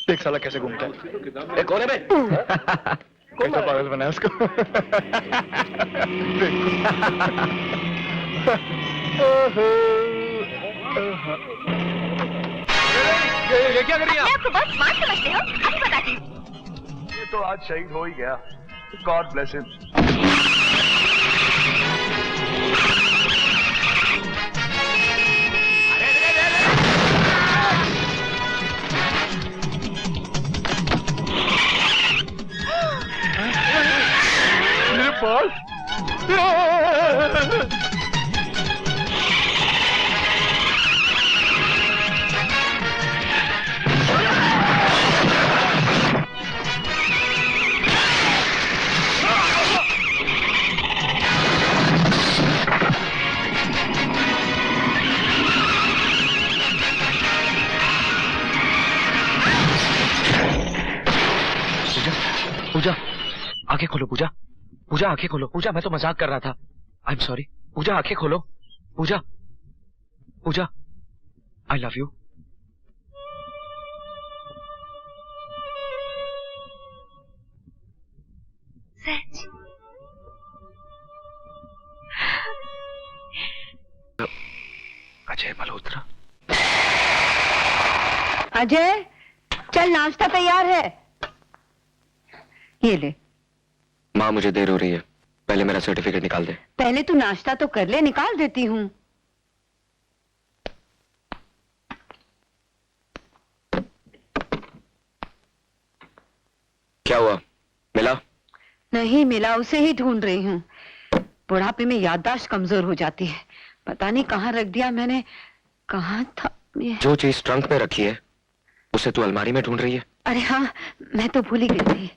देख साला कैसे घूमता है। कौन है बे? कैसा पागल बनाया उसको। ये क्या कर रही हैं आप? आपको बहुत स्मार्ट समझते हो? अभी बताती हूँ। ये तो आज शहीद हो ही गया। God bless him. मेरे पास पूजा, आंखें खोलो पूजा। पूजा आंखें खोलो। पूजा मैं तो मजाक कर रहा था। I am sorry. पूजा आंखें खोलो। पूजा, पूजा, आई लव यू। सच? अजय मल्होत्रा। अजय, चल नाश्ता तैयार है। ये ले। माँ मुझे देर हो रही है, पहले मेरा सर्टिफिकेट निकाल दे। पहले तू नाश्ता तो कर ले, निकाल देती हूँ। क्या हुआ, मिला? नहीं मिला, उसे ही ढूंढ रही हूँ। बुढ़ापे में याददाश्त कमजोर हो जाती है। पता नहीं कहाँ रख दिया मैंने। कहाँ था ये? जो चीज ट्रंक में रखी है उसे तू अलमारी में ढूंढ रही है? अरे हाँ, मैं तो भूल ही गई थी।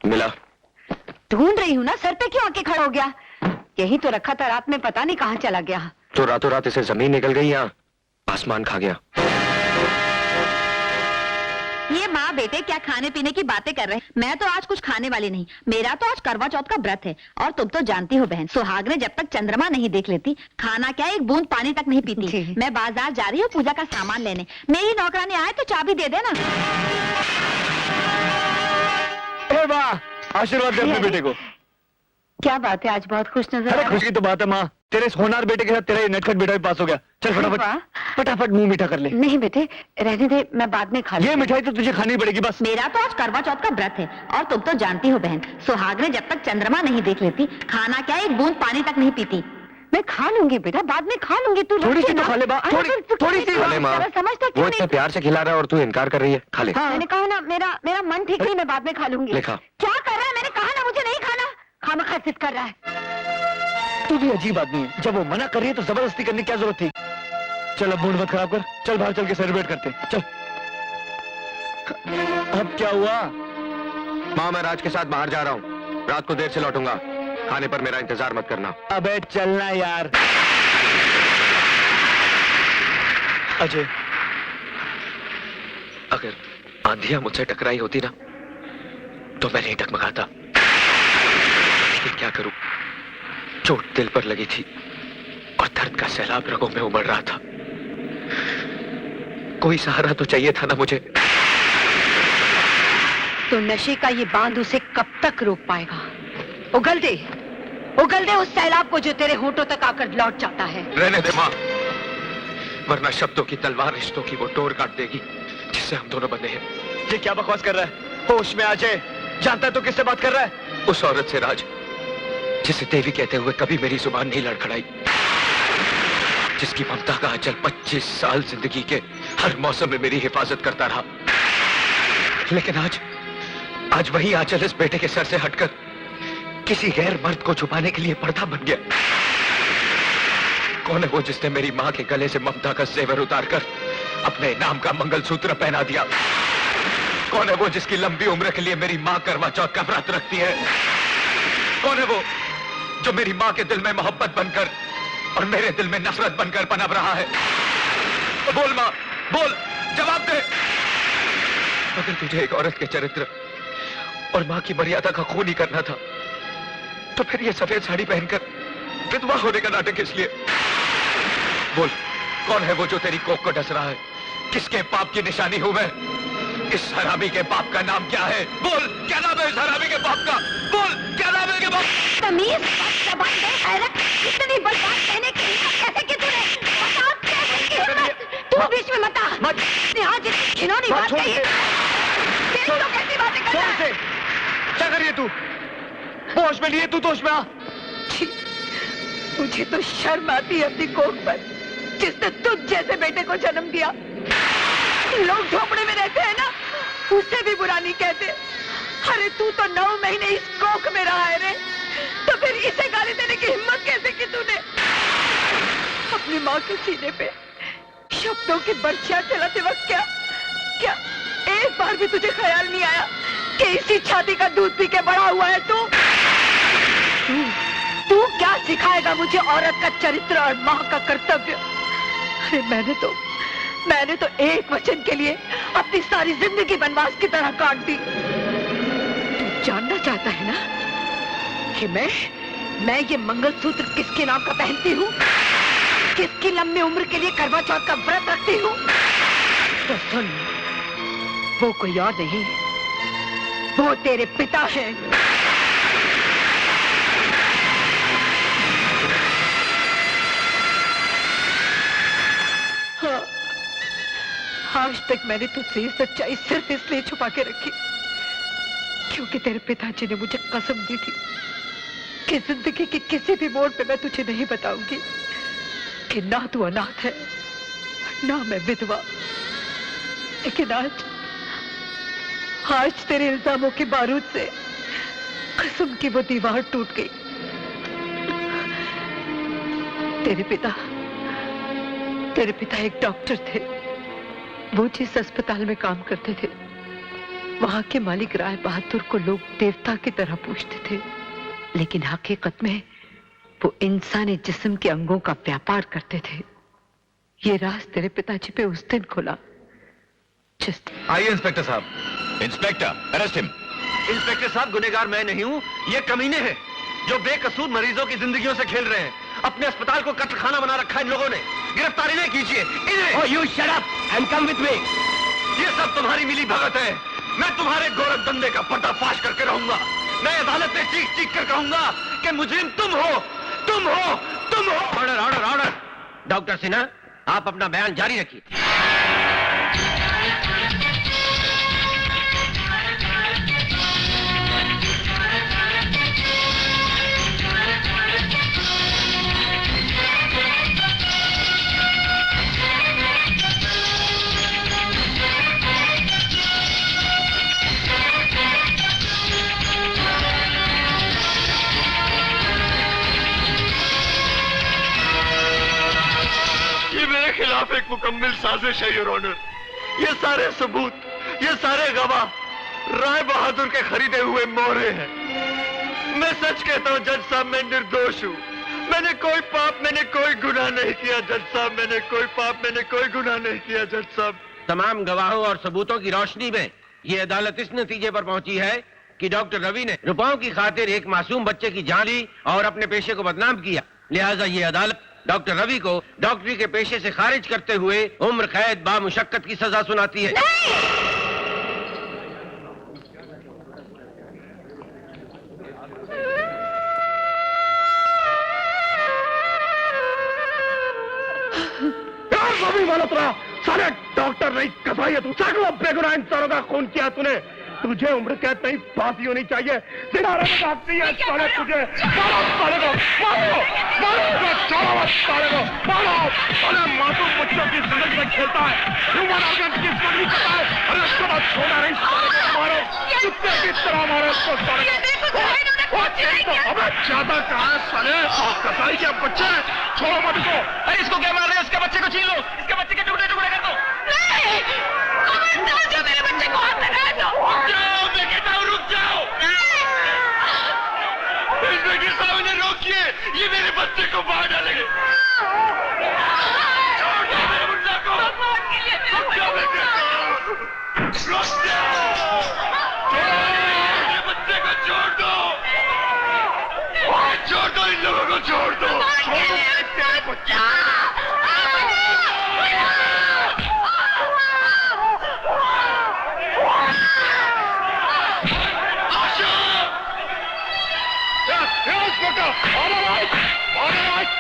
मिला? ढूंढ रही हूँ ना, सर पे क्यों आके खड़ा हो गया? यही तो रखा था रात में, पता नहीं कहाँ चला गया। तो रातों रात इसे जमीन निकल गई या आसमान खा गया? ये माँ बेटे क्या खाने पीने की बातें कर रहे हैं। मैं तो आज कुछ खाने वाली नहीं। मेरा तो आज करवा चौथ का व्रत है। और तुम तो जानती हो बहन, सुहाग ने जब तक चंद्रमा नहीं देख लेती, खाना क्या एक बूंद पानी तक नहीं पीती। मैं बाजार जा रही हूँ पूजा का सामान लेने। मेरी नौकरानी आए तो चाबी दे देना। वाह, आशीर्वाद दे अपने बेटे को। क्या बात है, आज बहुत खुश नजर आ अरे रहा खुश की तो बात है माँ, तेरे इस होनहार बेटे के साथ तेरा ये नटखट बेटा भी पास हो गया। चल फटाफट वाह। फटाफट मुंह मीठा कर ले। नहीं बेटे, रहने दे, मैं बाद में खा ये लूंगी। मिठाई तो तुझे खानी पड़ेगी बस। मेरा तो आज करवा चौथ का व्रत है। और तुम तो जानती हो बहन, सुहाग ने जब तक चंद्रमा नहीं देख लेती, खाना क्या एक बूंद पानी तक नहीं पीती। मैं खा लूंगी बेटा, बाद में खा लूंगी। तू थोड़ी सी रख तो ना। खा ले बा, अरे थोड़ी सी। खा ले माँ, समझता वो क्यों इतने नहीं? प्यार से खिला रहा है और तू इनकार कर रही है। खा ले। हाँ। मैंने कहा ना, मेरा मन ठीक नहीं, मैं बाद में खा लूंगी। ले खा। क्या कर रहा है? मैंने कहा ना मुझे नहीं खाना। खामखा जिद कर रहा है। तू भी अजीब आदमी है, जब वो मना कर रही है तो जबरदस्ती करने की क्या जरूरत थी? चल अब मूड मत खराब कर, चल बाहर चल के सेलिब्रेट करते हैं, चल। अब क्या हुआ? माँ मैं राज के साथ बाहर जा रहा हूँ, रात को देर से लौटूंगा, खाने पर मेरा इंतजार मत करना। अबे चलना यार। अजय, अगर आंधियां मुझसे टकराई होती ना तो मैं नहीं टकमगाता, लेकिन क्या करूं, चोट दिल पर लगी थी और दर्द का सैलाब रगों में उमड़ रहा था। कोई सहारा तो चाहिए था ना मुझे। तो नशे का ये बांध उसे कब तक रोक पाएगा? उगल दे उस सैलाब को जो तेरे होठों तक आकर लौट जाता है। रहने दे माँ, वरना शब्दों की तलवार रिश्तों की वो डोर काट देगी जिससे हम दोनों बंधे हैं। ये क्या बकवास कर रहा है? होश में आ जाए, जानता है तो किससे बात कर रहा है? उस औरत से राज, जिसे देवी कहते हुए कभी मेरी जुबान नहीं लड़खड़ाई, जिसकी ममता का आंचल 25 साल जिंदगी के हर मौसम में मेरी हिफाजत करता रहा। लेकिन आज वही आंचल इस बेटे के सर से हटकर किसी गैर मर्द को छुपाने के लिए पर्दा बन गया। कौन है वो जिसने मेरी मां के गले से ममता का जेवर उतारकर अपने नाम का मंगलसूत्र पहना दिया? कौन है वो जिसकी लंबी उम्र के लिए मेरी मां करवा चौथ का व्रत रखती है? कौन है वो जो मेरी मां के दिल में मोहब्बत बनकर और मेरे दिल में नफरत बनकर पनप रहा है? बोल मां, बोल, जवाब दे। अगर तुझे एक औरत के चरित्र और मां की मर्यादा का खून ही करना था तो फिर ये सफेद साड़ी पहनकर विधवा होने का नाटक किस लिए? बोल, कौन है वो जो तेरी कोख को डस रहा है? किसके पाप की निशानी हूं मैं? इस हरामी के बाप का नाम क्या है? बोल, क्या नाम है इस हरामी के बाप का? बोल, क्या नाम है के बाप? तमीज, जबान दे, हैरत, इतनी बड़ी बात कहने की हिम्मत कैसे की तूने? बता, कैसे की हिम्मत? तू बीच में मत आ। यहाँ जितनी घिनौनी बात कही है, देख लो कैसी बातें कर रहा है। क्या कर रही है तू? होश में लिए तू तो होश में आ। मुझे तो शर्म आती है अपनी कोख पर, जिसने तुझ जैसे बेटे को जन्म दिया। लोग झोपड़े में रहते हैं ना, उससे भी बुरा नहीं कहते। अरे तू तो 9 महीने इस कोख में रहा है रे, तो फिर इसे गाली देने की हिम्मत कैसे की तूने? अपनी माँ के सीने पे शब्दों की बर्छियां चलाते वक्त क्या एक बार भी तुझे ख्याल नहीं आया कि इसी छाती का दूध पी के बड़ा हुआ है तू? तू क्या सिखाएगा मुझे औरत का चरित्र और माँ का कर्तव्य? अरे मैंने तो एक वचन के लिए अपनी सारी जिंदगी वनवास की तरह काट दी। तू जानना चाहता है ना कि मैं ये मंगलसूत्र किसके नाम का पहनती हूँ, किसकी लंबी उम्र के लिए करवा चौथ का व्रत रखती हूँ? तो सुन, वो कोई और नहीं, वो तेरे पिता है। हाँ, आज तक मैंने तुझसे ये सच्चाई सिर्फ इसलिए छुपा के रखी क्योंकि तेरे पिताजी ने मुझे कसम दी थी कि जिंदगी के किसी भी मोड़ पे मैं तुझे नहीं बताऊंगी कि ना तू अनाथ है, ना मैं विधवा। लेकिन आज तेरे इल्जामों के बारूद से कसम की वो दीवार टूट गई। तेरे पिता एक डॉक्टर थे। वो जिस अस्पताल में काम करते थे, वहां के मालिक राय बहादुर को लोग देवता की तरह पूजते थे, लेकिन हकीकत में वो इंसानी जिस्म के अंगों का व्यापार करते थे। ये राज तेरे पिताजी पे उस दिन खुला। आइए इंस्पेक्टर साहब। Inspector, arrest him. इंस्पेक्टर साहब, गुनहगार मैं नहीं हूँ, ये कमीने हैं जो बेकसूर मरीजों की जिंदगियों से खेल रहे हैं। अपने अस्पताल को कत्लखाना बना रखा है इन लोगों ने। गिरफ्तारी नहीं कीजिए इन्हें। Oh, you shut up and come with me. ये सब तुम्हारी मिली भगत है। मैं तुम्हारे गोरख धंधे का पर्दाफाश करके रहूंगा। मैं अदालत में चीख चीख कर कहूंगा कि मुजरिम तुम हो, तुम हो, तुम हो। Order order order. Doctor Sinha, आप अपना बयान जारी रखिए। खिलाफ एक मुकम्मल साजिश है योर ऑनर। ये सारे सबूत, ये सारे गवाह राय बहादुर के खरीदे हुए मोहरे हैं। मैं सच कहता हूँ जज साहब, मैं निर्दोष हूँ। मैंने कोई पाप, मैंने कोई गुनाह नहीं किया जज साहब। मैंने कोई पाप, मैंने कोई गुनाह नहीं किया जज साहब। तमाम गवाहों और सबूतों की रोशनी में ये अदालत इस नतीजे पर पहुंची है कि डॉक्टर रवि ने रुपयों की खातिर एक मासूम बच्चे की जान ली और अपने पेशे को बदनाम किया। लिहाजा ये अदालत डॉक्टर रवि को डॉक्टरी के पेशे से खारिज करते हुए उम्र कैद बामुशक्कत की सजा सुनाती है। सारे डॉक्टर नहीं कसाई है तू। सैकड़ों बेगुनाह इंसानों का खून किया तूने। तुझे उम्र कैद नहीं, फांसी होनी चाहिए। सिनारे में काटती है साले तुझे। मारो साले को, मारो, मारो, छोड़ो साले को, मारो। साले मासूम बच्चों की जिंदगी में खेलता है, ह्यूमन ऑर्गन की स्मगलिंग करता है। अरे उसके बाद छोड़ा नहीं साले को, मारो, कुत्ते की तरह मारो उसको साले को। अबे ज्यादा कहा है साले, कसाई के बच्चे, छोड़ो मत इसको। अरे इसको क्या मार रहे हैं? इसके बच्चे को छीन लो, इसके बच्चे के टुकड़े टुकड़े कर दो। मेरे बच्चे को हाथ लगा दो। मैं कहता हूँ रुक जाओ। इंस्पेक्टर साहब ने रोकिए, ये मेरे बच्चे को मार डालेंगे। छोड़ दो मेरे मुन्ना को। रुक जाओ बेटे, रुक जाओ। मेरे बच्चे को छोड़ दो। छोड़ दो इन लोगों को, छोड़ दो, छोड़ दो तेरे बच्चे। Yes, better. On the right. On the right.